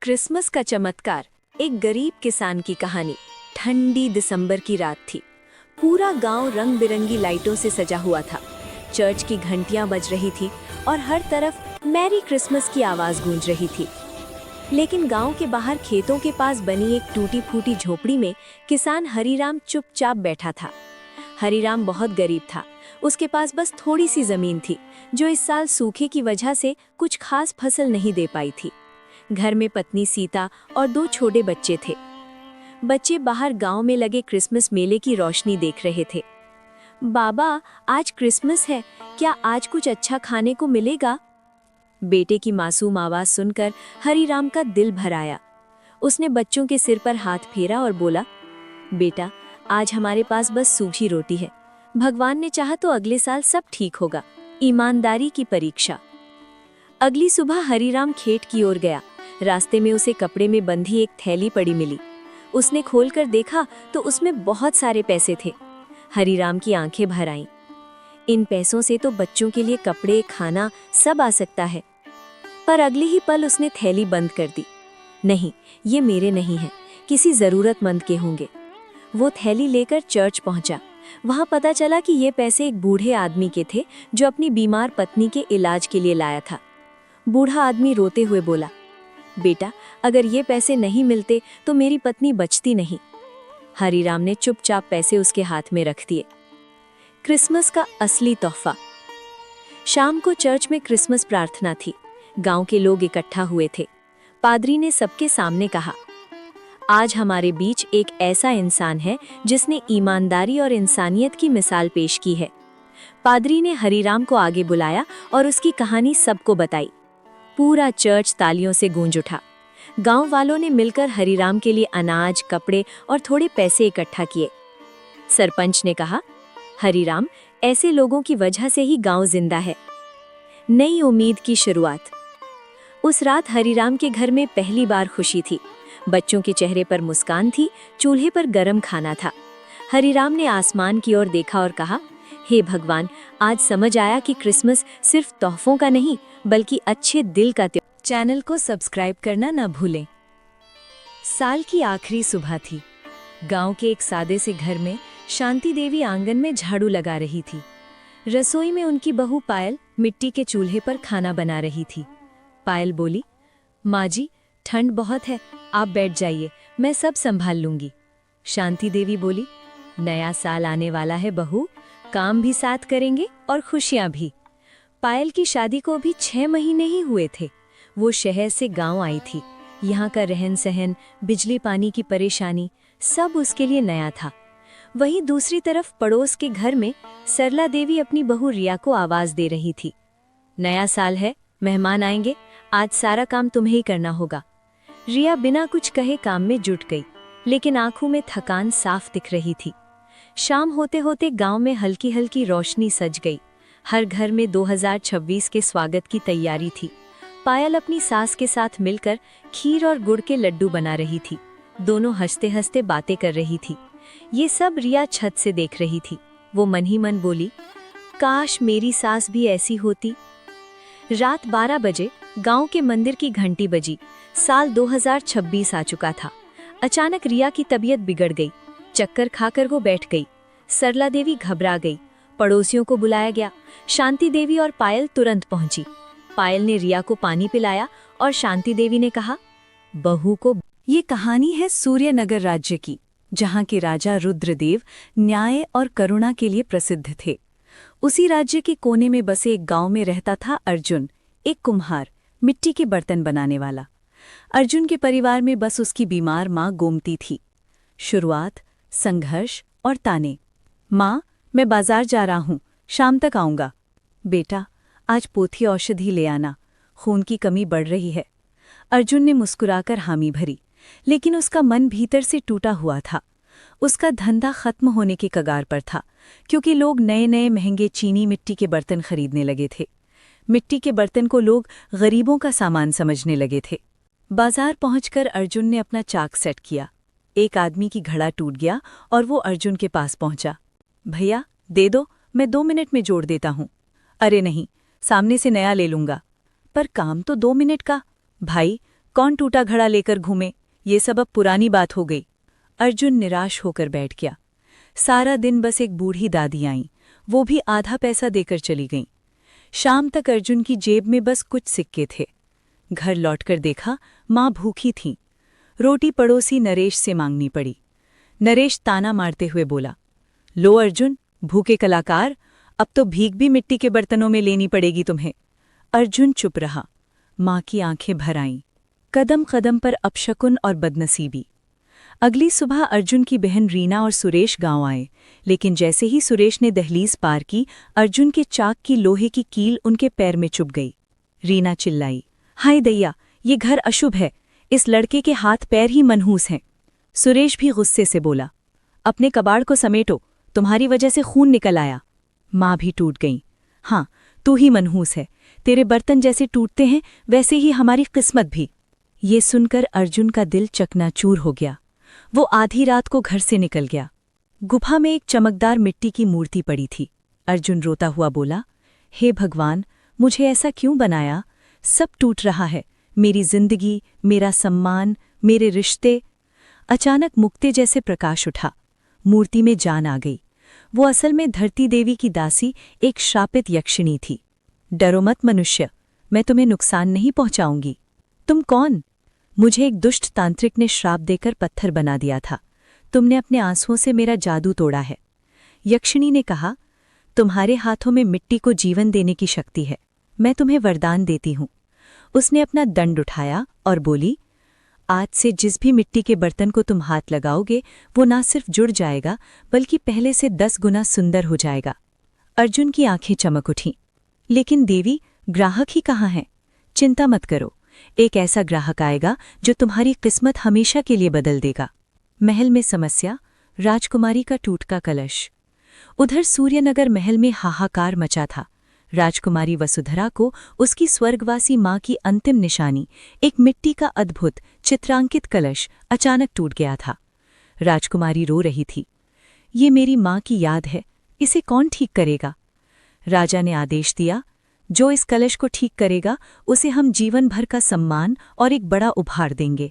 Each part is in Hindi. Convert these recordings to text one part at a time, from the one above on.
क्रिसमस का चमत्कार। एक गरीब किसान की कहानी। ठंडी दिसंबर की रात थी। पूरा गांव रंग बिरंगी लाइटों से सजा हुआ था। चर्च की घंटियां बज रही थी और हर तरफ मैरी क्रिसमस की आवाज गूंज रही थी। लेकिन गांव के बाहर खेतों के पास बनी एक टूटी फूटी झोपड़ी में किसान हरीराम चुपचाप बैठा था। हरीराम बहुत गरीब था। उसके पास बस थोड़ी सी जमीन थी जो इस साल सूखे की वजह से कुछ खास फसल नहीं दे पाई थी। घर में पत्नी सीता और 2 छोटे बच्चे थे। बच्चे बाहर गांव में लगे क्रिसमस मेले की रोशनी देख रहे थे। बाबा, आज क्रिसमस है, क्या आज कुछ अच्छा खाने को मिलेगा? बेटे की मासूम आवाज सुनकर हरीराम का दिल भर आया। उसने बच्चों के सिर पर हाथ फेरा और बोला, बेटा, आज हमारे पास बस सूखी रोटी है। भगवान ने चाहा तो अगले साल सब ठीक होगा। ईमानदारी की परीक्षा। अगली सुबह हरीराम खेत की ओर गया। रास्ते में उसे कपड़े में बंधी एक थैली पड़ी मिली। उसने खोलकर देखा तो उसमें बहुत सारे पैसे थे। हरीराम की आंखें भर आईं। इन पैसों से तो बच्चों के लिए कपड़े, खाना सब आ सकता है। पर अगले ही पल उसने थैली बंद कर दी। नहीं, ये मेरे नहीं हैं, किसी जरूरतमंद के होंगे। वो थैली लेकर चर्च पहुंचा। वहां पता चला कि ये पैसे एक बूढ़े आदमी के थे जो अपनी बीमार पत्नी के इलाज के लिए लाया था। बूढ़ा आदमी रोते हुए बोला, बेटा, अगर ये पैसे नहीं मिलते तो मेरी पत्नी बचती नहीं। हरीराम ने चुपचाप पैसे उसके हाथ में रख दिए। क्रिसमस का असली तोहफा। शाम को चर्च में क्रिसमस प्रार्थना थी। गांव के लोग इकट्ठा हुए थे। पादरी ने सबके सामने कहा, आज हमारे बीच एक ऐसा इंसान है जिसने ईमानदारी और इंसानियत की मिसाल पेश की है। पादरी ने हरीराम को आगे बुलाया और उसकी कहानी सबको बताई। पूरा चर्च तालियों से गूंज उठा। गांव वालों ने मिलकर हरीराम के लिए अनाज, कपड़े और थोड़े पैसे इकट्ठा किए। सरपंच ने कहा, हरीराम, ऐसे लोगों की वजह से ही गांव जिंदा है। नई उम्मीद की शुरुआत। उस रात हरीराम के घर में पहली बार खुशी थी। बच्चों के चेहरे पर मुस्कान थी, चूल्हे पर गरम खाना था। हरीराम ने आसमान की ओर देखा और कहा, हे भगवान, आज समझ आया कि क्रिसमस सिर्फ तोहफों का नहीं बल्कि अच्छे दिल का त्योहार। चैनल को सब्सक्राइब करना न भूलें। साल की आखिरी सुबह थी। गांव के एक सादे से घर में शांति देवी आंगन में झाड़ू लगा रही थी। रसोई में उनकी बहू पायल मिट्टी के चूल्हे पर खाना बना रही थी। पायल बोली, माँ जी, ठंड बहुत है, आप बैठ जाइए, मैं सब संभाल लूंगी। शांति देवी बोली, नया साल आने वाला है बहू, काम भी साथ करेंगे और खुशियां भी। पायल की शादी को अभी 6 महीने ही हुए थे। वो शहर से गांव आई थी। यहाँ का रहन सहन, बिजली पानी की परेशानी, सब उसके लिए नया था। वहीं दूसरी तरफ पड़ोस के घर में सरला देवी अपनी बहू रिया को आवाज दे रही थी, नया साल है, मेहमान आएंगे, आज सारा काम तुम्हें ही करना होगा। रिया बिना कुछ कहे काम में जुट गई, लेकिन आंखों में थकान साफ दिख रही थी। शाम होते होते गांव में हल्की हल्की रोशनी सज गई। हर घर में 2026 के स्वागत की तैयारी थी। पायल अपनी सास के साथ मिलकर खीर और गुड़ के लड्डू बना रही थी। दोनों हंसते हंसते बातें कर रही थी। ये सब रिया छत से देख रही थी। वो मन ही मन बोली, काश मेरी सास भी ऐसी होती। रात 12 बजे गांव के मंदिर की घंटी बजी। साल 2026 आ चुका था। अचानक रिया की तबीयत बिगड़ गई। चक्कर खाकर वो बैठ गई। सरला देवी घबरा गई। पड़ोसियों को बुलाया गया। शांति देवी और पायल तुरंत पहुंची। पायल ने रिया को पानी पिलाया और शांति देवी ने कहा, बहू को। ये कहानी है सूर्यनगर राज्य की, जहां के राजा रुद्रदेव न्याय और करुणा के लिए प्रसिद्ध थे। उसी राज्य के कोने में बसे एक गांव में रहता था अर्जुन, एक कुम्हार, मिट्टी के बर्तन बनाने वाला। अर्जुन के परिवार में बस उसकी बीमार माँ गोमती थी। शुरुआत, संघर्ष और ताने। माँ, मैं बाजार जा रहा हूँ, शाम तक आऊंगा। बेटा, आज पोथी औषधि ले आना, खून की कमी बढ़ रही है। अर्जुन ने मुस्कुराकर हामी भरी, लेकिन उसका मन भीतर से टूटा हुआ था। उसका धंधा खत्म होने के कगार पर था, क्योंकि लोग नए नए महंगे चीनी मिट्टी के बर्तन खरीदने लगे थे। मिट्टी के बर्तन को लोग गरीबों का सामान समझने लगे थे। बाजार पहुंचकर अर्जुन ने अपना चाक सेट किया। एक आदमी की घड़ा टूट गया और वो अर्जुन के पास पहुंचा। भैया, दे दो, मैं 2 मिनट में जोड़ देता हूँ। अरे नहीं, सामने से नया ले लूंगा। पर काम तो 2 मिनट का। भाई, कौन टूटा घड़ा लेकर घूमे, ये सब अब पुरानी बात हो गई। अर्जुन निराश होकर बैठ गया। सारा दिन बस एक बूढ़ी दादी आईं, वो भी आधा पैसा देकर चली गईं। शाम तक अर्जुन की जेब में बस कुछ सिक्के थे। घर लौटकर देखा, माँ भूखी थीं। रोटी पड़ोसी नरेश से मांगनी पड़ी। नरेश ताना मारते हुए बोला, लो अर्जुन, भूखे कलाकार, अब तो भीख भी मिट्टी के बर्तनों में लेनी पड़ेगी तुम्हें। अर्जुन चुप रहा। माँ की आंखें भर आईं। कदम कदम पर अपशकुन और बदनसीबी। अगली सुबह अर्जुन की बहन रीना और सुरेश गांव आए, लेकिन जैसे ही सुरेश ने दहलीज पार की, अर्जुन के चाक की लोहे की कील उनके पैर में चुभ गई। रीना चिल्लाई, हाय दैया, ये घर अशुभ है, इस लड़के के हाथ पैर ही मनहूस हैं। सुरेश भी गुस्से से बोला, अपने कबाड़ को समेटो, तुम्हारी वजह से खून निकल आया। माँ भी टूट गई, हाँ, तू ही मनहूस है, तेरे बर्तन जैसे टूटते हैं वैसे ही हमारी किस्मत भी। ये सुनकर अर्जुन का दिल चकनाचूर हो गया। वो आधी रात को घर से निकल गया। गुफा में एक चमकदार मिट्टी की मूर्ति पड़ी थी। अर्जुन रोता हुआ बोला, हे भगवान, मुझे ऐसा क्यों बनाया? सब टूट रहा है, मेरी जिंदगी, मेरा सम्मान, मेरे रिश्ते। अचानक मुक्ते जैसे प्रकाश उठा। मूर्ति में जान आ गई। वो असल में धरती देवी की दासी, एक श्रापित यक्षिणी थी। डरो मत मनुष्य, मैं तुम्हें नुकसान नहीं पहुंचाऊंगी। तुम कौन? मुझे एक दुष्ट तांत्रिक ने श्राप देकर पत्थर बना दिया था। तुमने अपने आंसुओं से मेरा जादू तोड़ा है। यक्षिणी ने कहा, तुम्हारे हाथों में मिट्टी को जीवन देने की शक्ति है, मैं तुम्हें वरदान देती हूँ। उसने अपना दंड उठाया और बोली, आज से जिस भी मिट्टी के बर्तन को तुम हाथ लगाओगे, वो ना सिर्फ जुड़ जाएगा, बल्कि पहले से 10 गुना सुंदर हो जाएगा। अर्जुन की आंखें चमक उठीं। लेकिन देवी, ग्राहक ही कहाँ हैं? चिंता मत करो, एक ऐसा ग्राहक आएगा जो तुम्हारी किस्मत हमेशा के लिए बदल देगा। महल में समस्या, राजकुमारी का टूटका कलश। उधर सूर्यनगर महल में हाहाकार मचा था। राजकुमारी वसुधरा को उसकी स्वर्गवासी माँ की अंतिम निशानी, एक मिट्टी का अद्भुत चित्रांकित कलश, अचानक टूट गया था। राजकुमारी रो रही थी, ये मेरी माँ की याद है, इसे कौन ठीक करेगा? राजा ने आदेश दिया, जो इस कलश को ठीक करेगा उसे हम जीवन भर का सम्मान और एक बड़ा उपहार देंगे।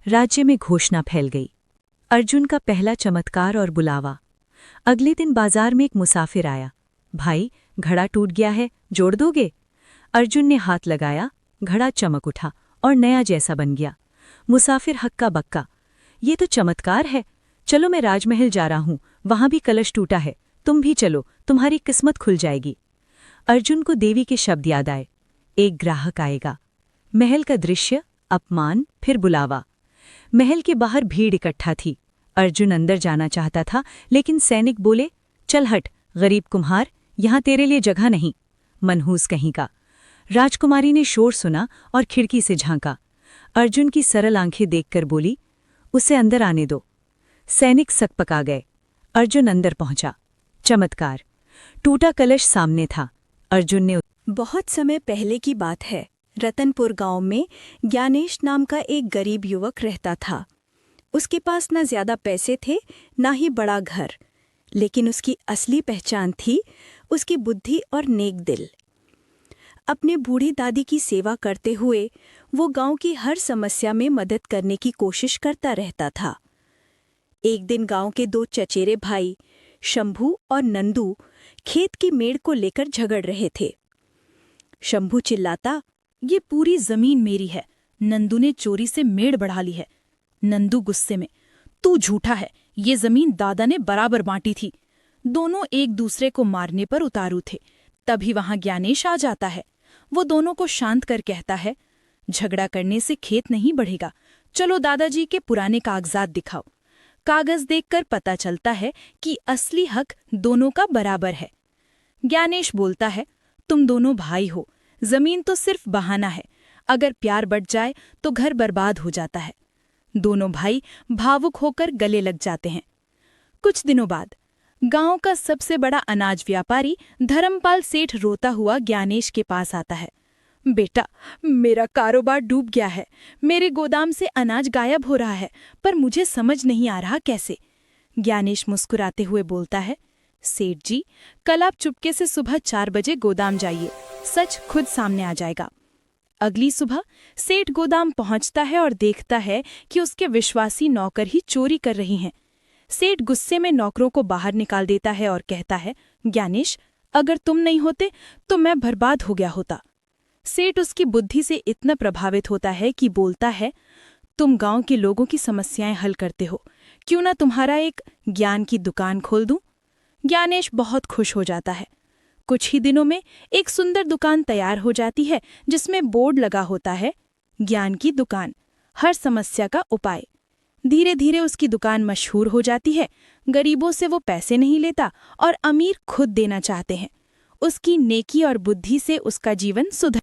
राज्य में घोषणा फैल गई। अर्जुन का पहला चमत्कार और बुलावा। अगले दिन बाजार में एक मुसाफिर आया। भाई, घड़ा टूट गया है, जोड़ दोगे? अर्जुन ने हाथ लगाया, घड़ा चमक उठा और नया जैसा बन गया। मुसाफिर हक्का बक्का, ये तो चमत्कार है, चलो मैं राजमहल जा रहा हूँ, वहां भी कलश टूटा है, तुम भी चलो, तुम्हारी किस्मत खुल जाएगी। अर्जुन को देवी के शब्द याद आए, एक ग्राहक आएगा। महल का दृश्य, अपमान, फिर बुलावा। महल के बाहर भीड़ इकट्ठा थी। अर्जुन अंदर जाना चाहता था, लेकिन सैनिक बोले, चल हट, गरीब कुम्हार, यहाँ तेरे लिए जगह नहीं। मनहूस कहीं का। राजकुमारी ने शोर सुना और खिड़की से झांका। अर्जुन की सरल आंखें देखकर बोली, उसे अंदर आने दो। सैनिक सकपका गए। अर्जुन अंदर पहुंचा। चमत्कार, टूटा कलश सामने था। अर्जुन ने, बहुत समय पहले की बात है। रतनपुर गांव में ज्ञानेश नाम का एक गरीब युवक रहता था। उसके पास न ज्यादा पैसे थे, ना ही बड़ा घर, लेकिन उसकी असली पहचान थी उसकी बुद्धि और नेक दिल। अपने बूढ़ी दादी की सेवा करते हुए वो गांव की हर समस्या में मदद करने की कोशिश करता रहता था। एक दिन गांव के 2 चचेरे भाई शंभू और नंदू खेत की मेड़ को लेकर झगड़ रहे थे। शंभू चिल्लाता, ये पूरी जमीन मेरी है, नंदू ने चोरी से मेड़ बढ़ा ली है। नंदू गुस्से में, तू झूठा है, ये जमीन दादा ने बराबर बांटी थी। दोनों एक दूसरे को मारने पर उतारू थे। तभी वहां ज्ञानेश आ जाता है। वो दोनों को शांत कर कहता है, झगड़ा करने से खेत नहीं बढ़ेगा, चलो दादाजी के पुराने कागजात दिखाओ। कागज देखकर पता चलता है कि असली हक दोनों का बराबर है। ज्ञानेश बोलता है, तुम दोनों भाई हो, जमीन तो सिर्फ बहाना है, अगर प्यार बढ़ जाए तो घर बर्बाद हो जाता है। दोनों भाई भावुक होकर गले लग जाते हैं। कुछ दिनों बाद गांव का सबसे बड़ा अनाज व्यापारी धर्मपाल सेठ रोता हुआ ज्ञानेश के पास आता है। बेटा, मेरा कारोबार डूब गया है, मेरे गोदाम से अनाज गायब हो रहा है, पर मुझे समझ नहीं आ रहा कैसे। ज्ञानेश मुस्कुराते हुए बोलता है, सेठ जी, कल आप चुपके से सुबह 4 बजे गोदाम जाइए, सच खुद सामने आ जाएगा। अगली सुबह सेठ गोदाम पहुंचता है और देखता है कि उसके विश्वासी नौकर ही चोरी कर रही हैं। सेठ गुस्से में नौकरों को बाहर निकाल देता है और कहता है, ज्ञानेश, अगर तुम नहीं होते तो मैं बर्बाद हो गया होता। सेठ उसकी बुद्धि से इतना प्रभावित होता है कि बोलता है, तुम गांव के लोगों की समस्याएं हल करते हो, क्यों ना तुम्हारा एक ज्ञान की दुकान खोल दूं। ज्ञानेश बहुत खुश हो जाता है। कुछ ही दिनों में एक सुंदर दुकान तैयार हो जाती है जिसमें बोर्ड लगा होता है, ज्ञान की दुकान, हर समस्या का उपाय। धीरे धीरे उसकी दुकान मशहूर हो जाती है। गरीबों से वो पैसे नहीं लेता और अमीर खुद देना चाहते हैं। उसकी नेकी और बुद्धि से उसका जीवन सुधर